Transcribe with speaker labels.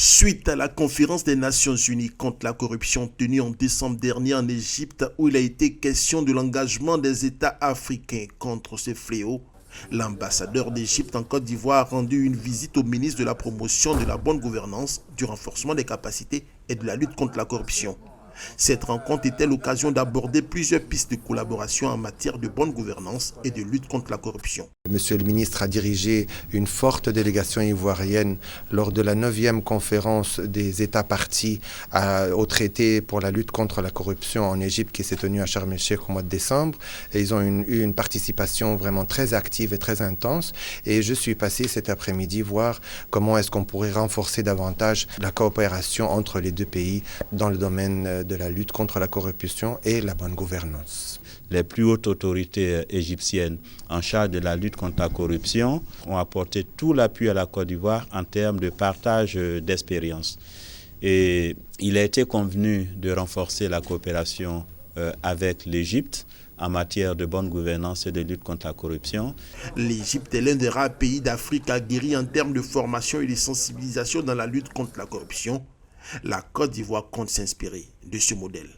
Speaker 1: Suite à la conférence des Nations Unies contre la corruption tenue en décembre dernier en Égypte, où il a été question de l'engagement des États africains contre ce fléau, l'ambassadeur d'Égypte en Côte d'Ivoire a rendu une visite au ministre de la promotion de la bonne gouvernance, du renforcement des capacités et de la lutte contre la corruption. Cette rencontre était l'occasion d'aborder plusieurs pistes de collaboration en matière de bonne gouvernance et de lutte contre la corruption.
Speaker 2: Monsieur le ministre a dirigé une forte délégation ivoirienne lors de la 9e conférence des États partis au traité pour la lutte contre la corruption en Égypte qui s'est tenue à Sharm el-Sheikh au mois de décembre. Et ils ont eu une participation vraiment très active et très intense. Et je suis passé cet après-midi voir comment est-ce qu'on pourrait renforcer davantage la coopération entre les deux pays dans le domaine de la lutte contre la corruption et la bonne gouvernance.
Speaker 3: Les plus hautes autorités égyptiennes en charge de la lutte contre la corruption ont apporté tout l'appui à la Côte d'Ivoire en termes de partage d'expérience. Et il a été convenu de renforcer la coopération avec l'Égypte en matière de bonne gouvernance et de lutte contre la corruption.
Speaker 1: L'Égypte est l'un des rares pays d'Afrique aguerris en termes de formation et de sensibilisation dans la lutte contre la corruption. La Côte d'Ivoire compte s'inspirer de ce modèle.